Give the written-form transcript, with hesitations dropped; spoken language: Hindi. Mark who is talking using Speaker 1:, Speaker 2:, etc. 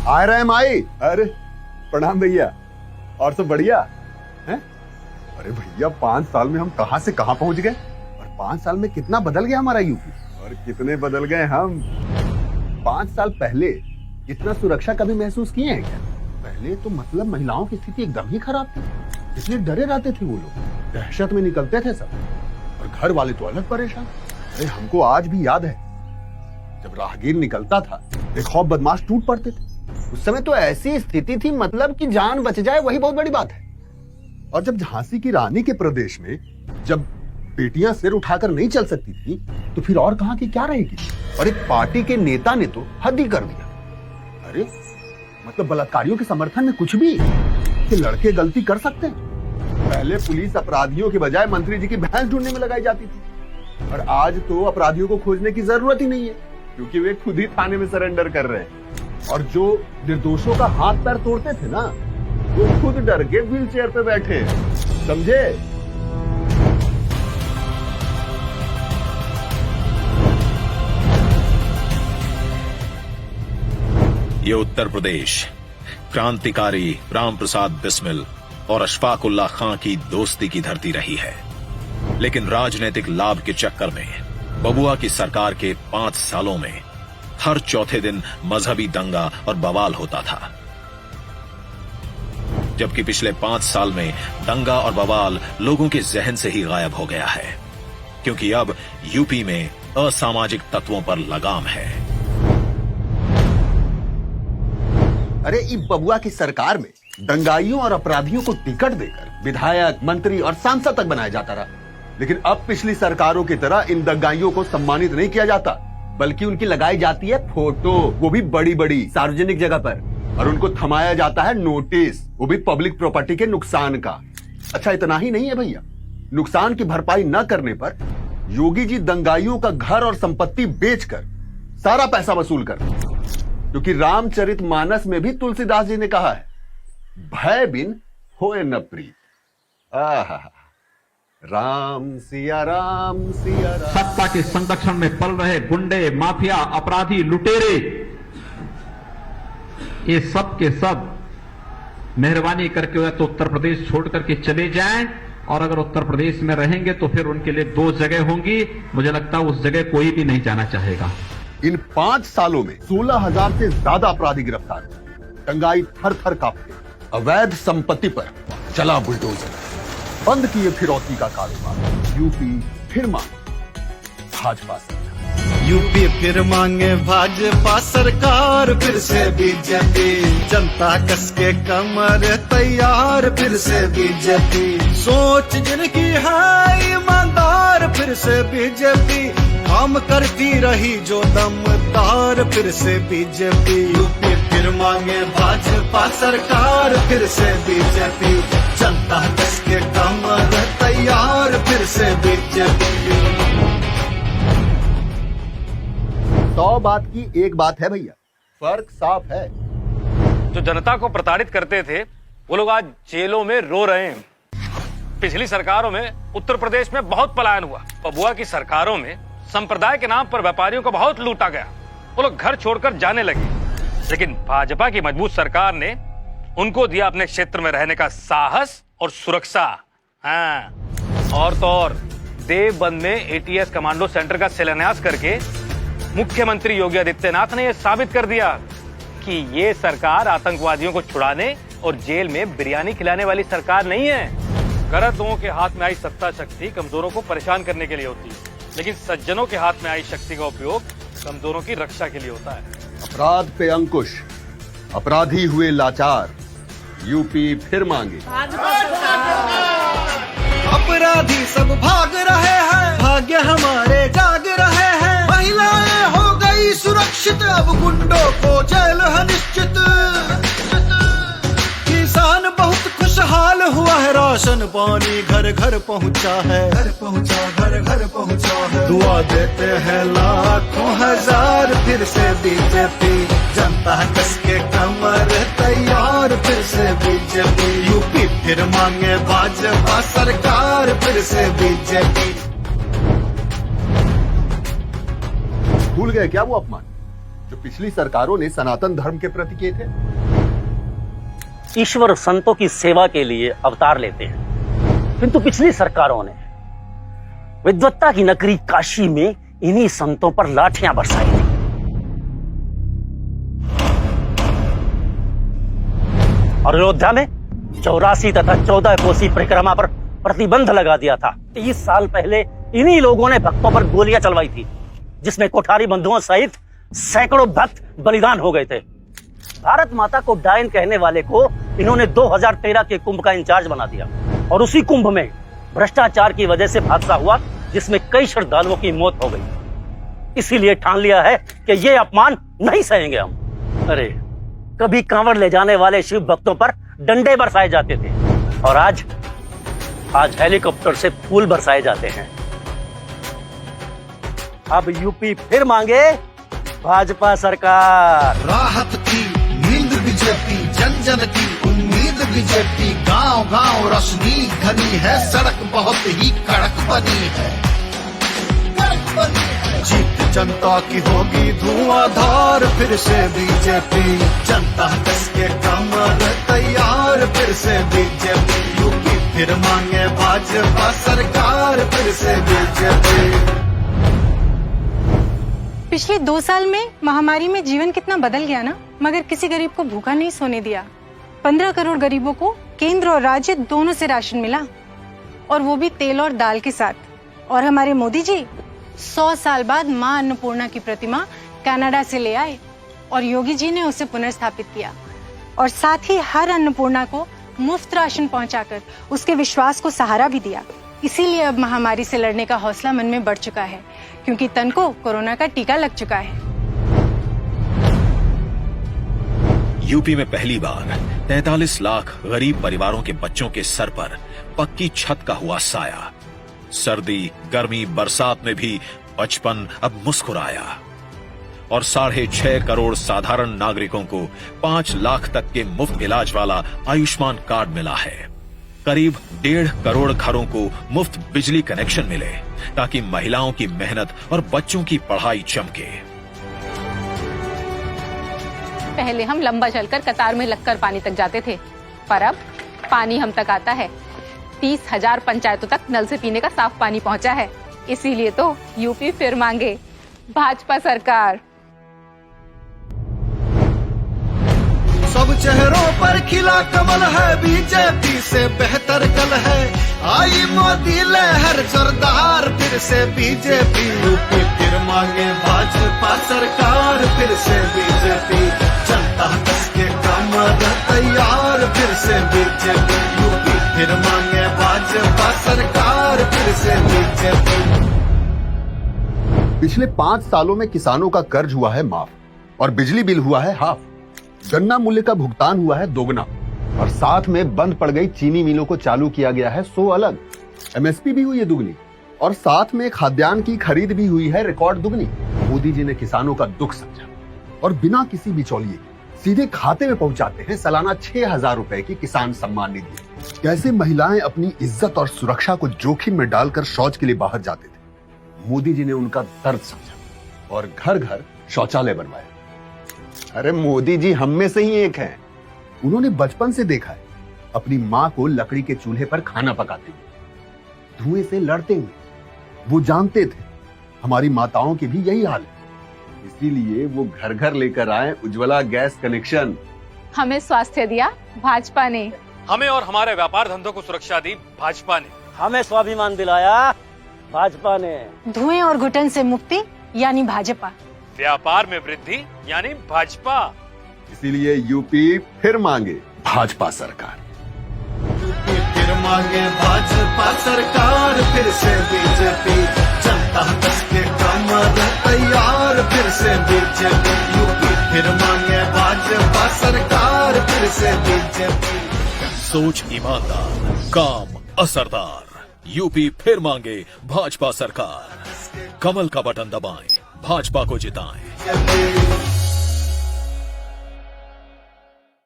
Speaker 1: आ रहे हैं माई। अरे प्रणाम भैया, और सब बढ़िया हैं? अरे भैया 5 साल में हम कहां से कहां पहुंच गए, और 5 साल में कितना बदल गया हमारा यूपी, और कितने बदल गए हम। 5 साल पहले इतना सुरक्षा कभी महसूस किए हैं क्या? पहले तो मतलब महिलाओं की स्थिति एकदम ही खराब थी, इसलिए डरे रहते थे वो लोग, दहशत में निकलते थे सब, और घर वाले तो अलग परेशान। अरे हमको आज भी याद है जब राहगीर निकलता था बेखौफ बदमाश टूट पड़ते थे। उस समय तो ऐसी स्थिति थी मतलब कि जान बच जाए वही बहुत बड़ी बात है। और जब झांसी की रानी के प्रदेश में जब बेटियां सिर उठाकर नहीं चल सकती थी तो फिर और कहां की क्या रहेगी। और एक पार्टी के नेता ने तो हद ही कर दिया। अरे मतलब बलात्कारियों के समर्थन में कुछ भी कि लड़के गलती कर सकते हैं। पहले पुलिस अपराधियों के बजाय मंत्री जी की भैंस ढूंढने में लगाई जाती थी, और आज तो अपराधियों को खोजने की जरूरत ही नहीं है क्योंकि वे खुद ही थाने में सरेंडर कर रहे हैं। और जो निर्दोषों का हाथ पैर तोड़ते थे ना, वो खुद डर के व्हील चेयर पे बैठे, समझे?
Speaker 2: ये उत्तर प्रदेश क्रांतिकारी राम प्रसाद बिस्मिल और अशफाक उल्लाह खां की दोस्ती की धरती रही है, लेकिन राजनीतिक लाभ के चक्कर में बबुआ की सरकार के 5 सालों में हर चौथे दिन मजहबी दंगा और बवाल होता था, जबकि पिछले 5 साल में दंगा और बवाल लोगों के जहन से ही गायब हो गया है, क्योंकि अब यूपी में असामाजिक तत्वों पर लगाम है।
Speaker 1: अरे इस बबुआ की सरकार में दंगाइयों और अपराधियों को टिकट देकर विधायक, मंत्री और सांसद तक बनाया जाता रहा, लेकिन अब पिछली सरकारों की तरह इन दंगाइयों को सम्मानित नहीं किया जाता, बल्कि उनकी लगाई जाती है फोटो, वो भी बड़ी बड़ी सार्वजनिक जगह पर, और उनको थमाया जाता है नोटिस, वो भी पब्लिक प्रॉपर्टी के नुकसान का। अच्छा इतना ही नहीं है भैया, नुकसान की भरपाई न करने पर योगी जी दंगाइयों का घर और संपत्ति बेचकर सारा पैसा वसूल कर, क्योंकि रामचरितमानस में भी तुलसीदास जी ने कहा है, भय बिन होए न प्रीत। राम सिया राम सिया राम।
Speaker 3: सत्ता के संरक्षण में पल रहे गुंडे, माफिया, अपराधी, लुटेरे, ये सब के सब मेहरबानी करके या तो उत्तर प्रदेश छोड़ करके चले जाएं, और अगर उत्तर प्रदेश में रहेंगे तो फिर उनके लिए 2 जगह होंगी। मुझे लगता है उस जगह कोई भी नहीं जाना चाहेगा।
Speaker 1: इन 5 सालों में 16,000 से ज्यादा अपराधी गिरफ्तार, दंगाई थर थर कांपते, अवैध संपत्ति पर चला बुलडोजर, बंद किए फिरौती का कारोबार। यूपी फिर मांगे भाजपा सरकार,
Speaker 4: यूपी फिर मांगे भाजपा सरकार, फिर से बीजेपी, जनता कस के कमर तैयार, फिर से बीजेपी, सोच जिनकी है ईमानदार, फिर से बीजेपी, काम करती रही जो दमदार, फिर से बीजेपी। यूपी फिर मांगे भाजपा सरकार, फिर से बीजेपी, जनता कस के कमर तैयार, फिर से बीजेपी।
Speaker 1: 100 बात की एक बात है भैया, फर्क साफ है।
Speaker 5: जो जनता को प्रताड़ित करते थे वो लोग आज जेलों में रो रहे हैं। पिछली सरकारों में उत्तर प्रदेश में बहुत पलायन हुआ, बबुआ की सरकारों में संप्रदाय के नाम पर व्यापारियों को बहुत लूटा गया, वो लोग घर छोड़कर जाने लगे, लेकिन भाजपा की मजबूत सरकार ने उनको दिया अपने क्षेत्र में रहने का साहस और सुरक्षा। हाँ, और तो और देवबंद में एटीएस कमांडो सेंटर का शिलान्यास करके मुख्यमंत्री योगी आदित्यनाथ ने यह साबित कर दिया कि ये सरकार आतंकवादियों को छुड़ाने और जेल में बिरयानी खिलाने वाली सरकार नहीं है। गलत लोगों के हाथ में आई सत्ता शक्ति कमजोरों को परेशान करने के लिए होती है, लेकिन सज्जनों के हाथ में आई शक्ति का उपयोग कमजोरों की रक्षा के लिए होता है।
Speaker 1: अपराध पे अंकुश, अपराधी हुए लाचार, यूपी फिर मांगे।
Speaker 4: अपराधी सब भाग रहे हैं, भाग्य हमारे जाग रहे हैं, महिलाएं हो गई सुरक्षित, अब गुंडों को जेल है निश्चित, किसान बहुत खुशहाल हुआ है, राशन पानी घर घर पहुंचा है, घर घर पहुंचा है, दुआ देते हैं लाखों हजार, फिर से बीजेपी, जनता कस के कमर तैयार, फिर से बीजेपी। यूपी फिर मांगे भाजपा सरकार, फिर से बीजेपी।
Speaker 1: भूल गए क्या वो अपमान? जो पिछली सरकारों ने सनातन धर्म के प्रति किए थे।
Speaker 6: ईश्वर संतों की सेवा के लिए अवतार लेते हैं, किंतु पिछली सरकारों ने विद्वत्ता की नगरी काशी में इन्हीं संतों पर लाठियां बरसाई थी। और अयोध्या में 84 तथा 14 कोसी परिक्रमा पर प्रतिबंध लगा दिया था। 30 साल पहले इन्हीं लोगों ने भक्तों पर गोलियां चलवाई थी, जिसमें कोठारी बंधुओं सहित सैकड़ों भक्त बलिदान हो गए थे। भारत माता को डायन कहने वाले को इन्होंने 2013 के कुंभ का इंचार्ज बना दिया, और उसी कुंभ में भ्रष्टाचार की वजह से हादसा हुआ, जिसमें कई श्रद्धालुओं की मौत हो गई। इसीलिए ठान लिया है कि ये अपमान नहीं सहेंगे हम। अरे कभी कांवड़ ले जाने वाले शिव भक्तों पर डंडे बरसाए जाते थे, और आज हेलीकॉप्टर से फूल बरसाए जाते हैं। अब यूपी फिर मांगे भाजपा सरकार।
Speaker 4: राहत की नींद बीजेपी, जन जन की उम्मीद बीजेपी। गांव गांव रोशनी घनी है, सड़क बहुत ही कड़क बनी है। जीत जनता की होगी धुआंधार, फिर से बीजेपी। जनता कस के कमर तैयार, फिर से बीजेपी। यूपी फिर मांगे भाजपा सरकार, फिर से बीजेपी।
Speaker 7: पिछले 2 साल में महामारी में जीवन कितना बदल गया ना, मगर किसी गरीब को भूखा नहीं सोने दिया। 15 करोड़ गरीबों को केंद्र और राज्य दोनों से राशन मिला, और वो भी तेल और दाल के साथ। और हमारे मोदी जी 100 साल बाद मां अन्नपूर्णा की प्रतिमा कनाडा से ले आए, और योगी जी ने उसे पुनर्स्थापित किया, और साथ ही हर अन्नपूर्णा को मुफ्त राशन पहुंचाकर उसके विश्वास को सहारा भी दिया। इसीलिए अब महामारी से लड़ने का हौसला मन में बढ़ चुका है, क्योंकि तन को कोरोना का टीका लग चुका है।
Speaker 2: यूपी में पहली बार 43 लाख गरीब परिवारों के बच्चों के सर पर पक्की छत का हुआ साया। सर्दी, गर्मी, बरसात में भी बचपन अब मुस्कुराया, और 6.5 करोड़ साधारण नागरिकों को 5 लाख तक के मुफ्त इलाज वाला आयुष्मान कार्ड मिला है। करीब 1.5 करोड़ घरों को मुफ्त बिजली कनेक्शन मिले, ताकि महिलाओं की मेहनत और बच्चों की पढ़ाई चमके।
Speaker 8: पहले हम लंबा चलकर कतार में लगकर पानी तक जाते थे, पर अब पानी हम तक आता है। 30,000 पंचायतों तक नल से पीने का साफ पानी पहुंचा है। इसीलिए तो यूपी फिर मांगे भाजपा सरकार।
Speaker 4: सब चेहरों पर खिला कमल है, बीजेपी से बेहतर कल है। आई मोदी लहर जोरदार, फिर से बीजेपी। यूपी फिर मांगे भाजपा सरकार, फिर से बीजेपी। जनता कस के कमर तैयार, फिर से बीजेपी। यूपी फिर मांगे भाजपा सरकार, फिर से बीजेपी।
Speaker 1: पिछले 5 सालों में किसानों का कर्ज हुआ है माफ, और बिजली बिल हुआ है हाफ। गन्ना मूल्य का भुगतान हुआ है दोगुना, और साथ में बंद पड़ गई चीनी मिलों को चालू किया गया है 100 अलग। एमएसपी भी हुई है दुगनी, और साथ में खाद्यान्न की खरीद भी हुई है रिकॉर्ड दुगनी। मोदी जी ने किसानों का दुख समझा, और बिना किसी बिचौलिए सीधे खाते में पहुंचाते हैं सालाना 6,000 रुपए की किसान सम्मान निधि। कैसे महिलाएं अपनी इज्जत और सुरक्षा को जोखिम में डालकर शौच के लिए बाहर जाते थे, मोदी जी ने उनका दर्द समझा और घर घर शौचालय बनवाया। अरे मोदी जी हम में से ही एक हैं। उन्होंने बचपन से देखा है अपनी माँ को लकड़ी के चूल्हे पर खाना पकाते हुए, धुएं से लड़ते हुए। वो जानते थे हमारी माताओं की भी यही हाल है, इसीलिए वो घर घर लेकर आए उज्ज्वला गैस कनेक्शन।
Speaker 8: हमें स्वास्थ्य दिया भाजपा ने,
Speaker 5: हमें और हमारे व्यापार धंधों को सुरक्षा दी भाजपा ने,
Speaker 6: हमें स्वाभिमान दिलाया भाजपा ने।
Speaker 7: धुएं और घुटन से मुक्ति यानी भाजपा,
Speaker 5: व्यापार में वृद्धि यानी भाजपा।
Speaker 1: इसीलिए यूपी फिर मांगे भाजपा सरकार।
Speaker 4: यूपी फिर मांगे भाजपा सरकार, फिर से बीजेपी। जनता कस के कमर तैयार, फिर से बीजेपी। यूपी फिर मांगे भाजपा सरकार, फिर से बीजेपी।
Speaker 2: सोच ईमानदार, काम असरदार। यूपी फिर मांगे भाजपा सरकार। कमल का बटन दबाएं, भाजपा को जिताएं।